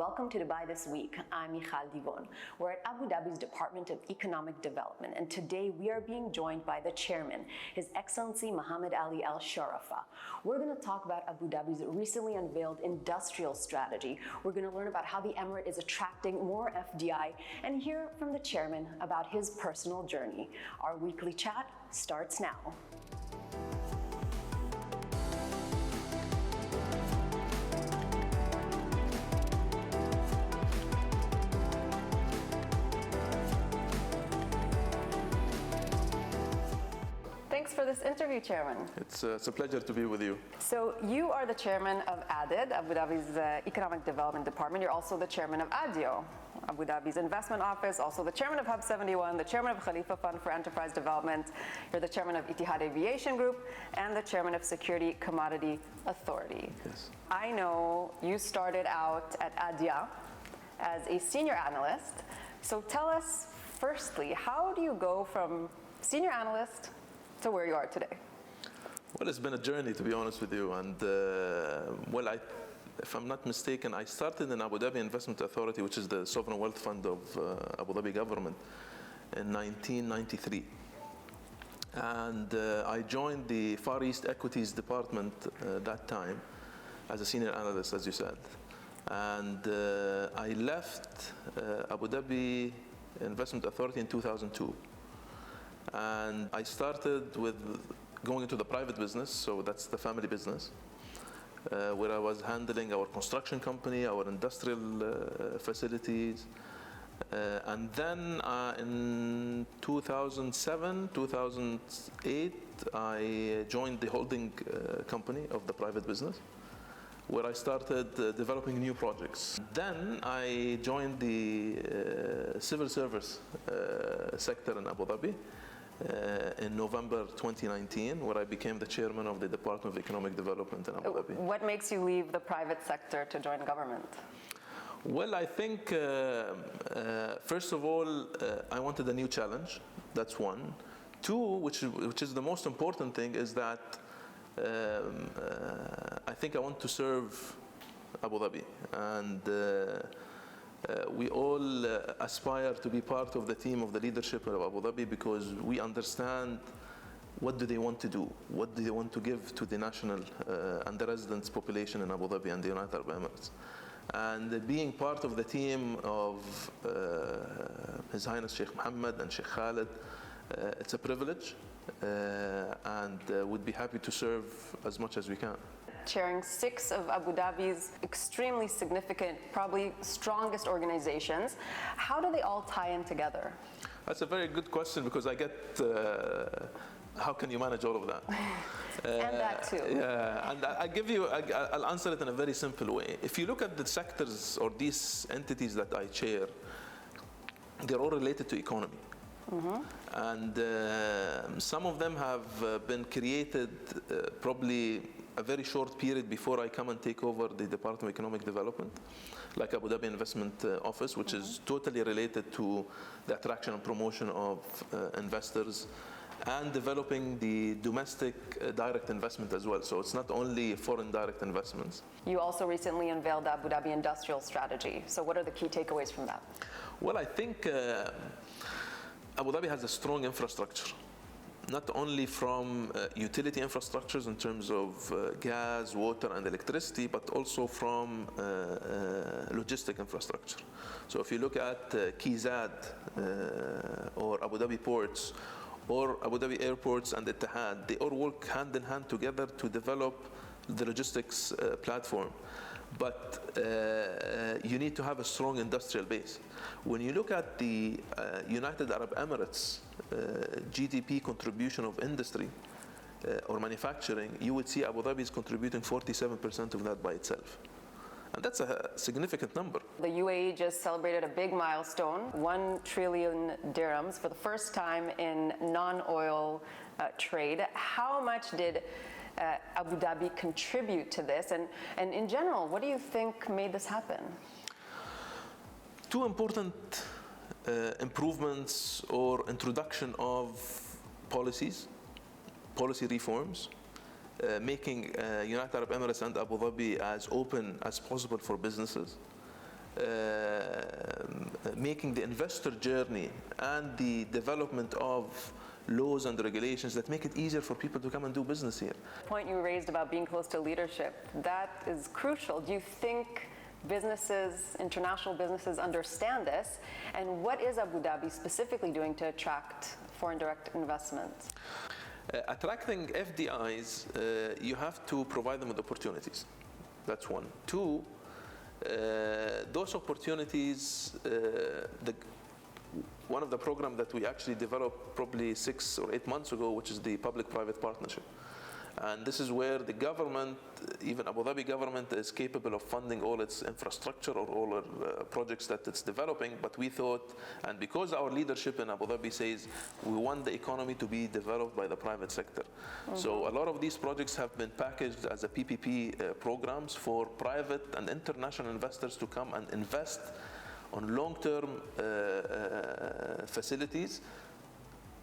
welcome to Dubai This Week. I'm Khaleej. We're at Abu Dhabi's Department of Economic Development, and today we are being joined by the chairman, His Excellency Mohammed Ali Al Shorafa. We're going to talk about Abu Dhabi's recently unveiled industrial strategy. We're going to learn about how the emirate is attracting more FDI and hear from the chairman about his personal journey. Our weekly chat starts now. Thanks for this interview, Chairman. It's a pleasure to be with you. So you are the chairman of ADID, Abu Dhabi's Economic Development Department. You're also the chairman of ADIO, Abu Dhabi's investment office, also the chairman of Hub 71, the chairman of Khalifa Fund for Enterprise Development. You're the chairman of Etihad Aviation Group and the chairman of Security Commodity Authority. Yes. I know you started out at ADIA as a senior analyst. So tell us, firstly, how do you go from senior analyst to where you are today? Well, it's been a journey, to be honest with you. And if I'm not mistaken, I started in Abu Dhabi Investment Authority, which is the sovereign wealth fund of Abu Dhabi government, in 1993. And I joined the Far East Equities Department that time as a senior analyst, as you said. And I left Abu Dhabi Investment Authority in 2002. And I started with going into the private business, so that's the family business, where I was handling our construction company, our industrial facilities. And then in 2007, 2008, I joined the holding company of the private business, where I started developing new projects. Then I joined the civil service sector in Abu Dhabi in November 2019, where I became the chairman of the Department of Economic Development in Abu Dhabi. What makes you leave the private sector to join government? Well, I think, first of all, I wanted a new challenge. That's one. Two, which is the most important thing, is that I think I want to serve Abu Dhabi. And we all aspire to be part of the team of the leadership of Abu Dhabi, because we understand what do they want to do, what do they want to give to the national and the residents' population in Abu Dhabi and the United Arab Emirates. And being part of the team of His Highness Sheikh Mohammed and Sheikh Khaled, it's a privilege, and would be happy to serve as much as we can. Chairing 6 of Abu Dhabi's extremely significant, probably strongest organizations. How do they all tie in together? That's a very good question, because I get, how can you manage all of that? And that too. Yeah, and I'll answer it in a very simple way. If you look at the sectors or these entities that I chair, they're all related to economy. Mm-hmm. And some of them have been created probably a very short period before I come and take over the Department of Economic Development, like Abu Dhabi Investment Office, which is totally related to the attraction and promotion of investors and developing the domestic direct investment as well. So it's not only foreign direct investments. You also recently unveiled the Abu Dhabi Industrial Strategy. So what are the key takeaways from that? Well, I think Abu Dhabi has a strong infrastructure, not only from utility infrastructures in terms of gas, water, and electricity, but also from logistic infrastructure. So if you look at KZAD or Abu Dhabi ports or Abu Dhabi airports and Etihad, they all work hand in hand together to develop the logistics platform. But you need to have a strong industrial base. When you look at the United Arab Emirates GDP contribution of industry or manufacturing, you would see Abu Dhabi is contributing 47% of that by itself. And that's a significant number. The UAE just celebrated a big milestone, 1 trillion dirhams for the first time in non-oil trade. How much did Abu Dhabi contribute to this? And in general, what do you think made this happen? Two important improvements or introduction of policy reforms, making United Arab Emirates and Abu Dhabi as open as possible for businesses, making the investor journey and the development of laws and regulations that make it easier for people to come and do business here. The point you raised about being close to leadership, that is crucial. Do you think businesses, international businesses, understand this? And what is Abu Dhabi specifically doing to attract foreign direct investments? Attracting FDIs, you have to provide them with opportunities. That's one. Two, those opportunities, one of the programs that we actually developed probably 6 or 8 months ago, which is the public-private partnership. And this is where the government, even Abu Dhabi government, is capable of funding all its infrastructure or all projects that it's developing. But we thought, and because our leadership in Abu Dhabi says we want the economy to be developed by the private sector. So a lot of these projects have been packaged as a PPP programs for private and international investors to come and invest on long-term facilities.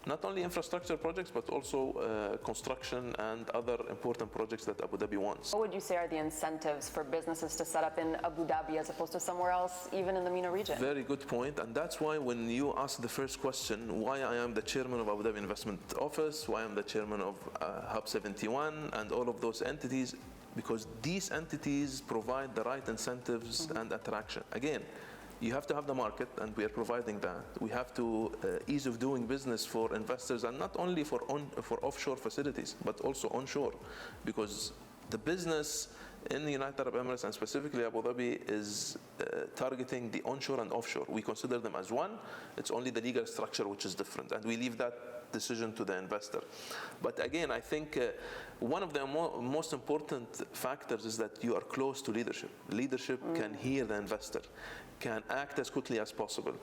Not only infrastructure projects, but also construction and other important projects that Abu Dhabi wants. What would you say are the incentives for businesses to set up in Abu Dhabi as opposed to somewhere else, even in the MENA region? Very good point, and that's why when you ask the first question, why I am the chairman of Abu Dhabi Investment Office, why I'm the chairman of Hub 71 and all of those entities, because these entities provide the right incentives and attraction. Again, you have to have the market, and we are providing that. We have to ease of doing business for investors, and not only for offshore facilities, but also onshore, because the business in the United Arab Emirates and specifically Abu Dhabi is targeting the onshore and offshore. We consider them as one. It's only the legal structure which is different, and we leave that decision to the investor. But again, I think one of the most important factors is that you are close to leadership. Leadership can hear the investor, can act as quickly as possible.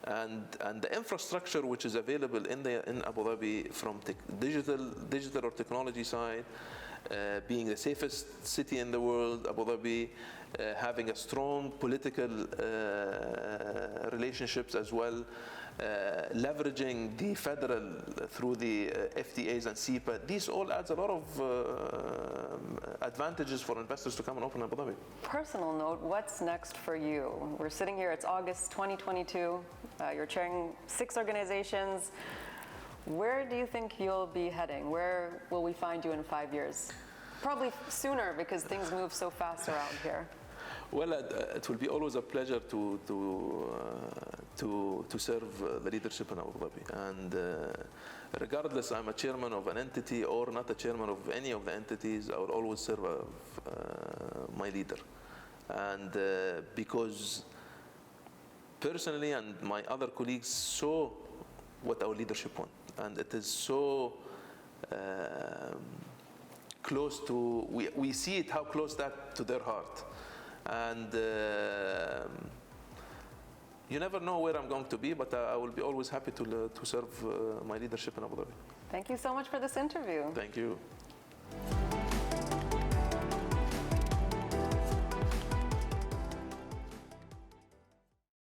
And the infrastructure which is available in Abu Dhabi from digital or technology side, being the safest city in the world, Abu Dhabi, having a strong political relationships as well, leveraging the federal through the FTAs and CEPA. This all adds a lot of advantages for investors to come and open Abu Dhabi. Personal note, what's next for you? We're sitting here, it's August 2022. You're chairing 6 organizations. Where do you think you'll be heading? Where will we find you in 5 years? Probably sooner, because things move so fast around here. Well, it will be always a pleasure to serve the leadership in Abu Dhabi. And regardless, I'm a chairman of an entity or not a chairman of any of the entities, I will always serve my leader. And because personally and my other colleagues saw what our leadership want. And it is so close to, we see it, how close that to their heart. And you never know where I'm going to be, but I will be always happy to serve my leadership in Abu Dhabi. Thank you so much for this interview. Thank you.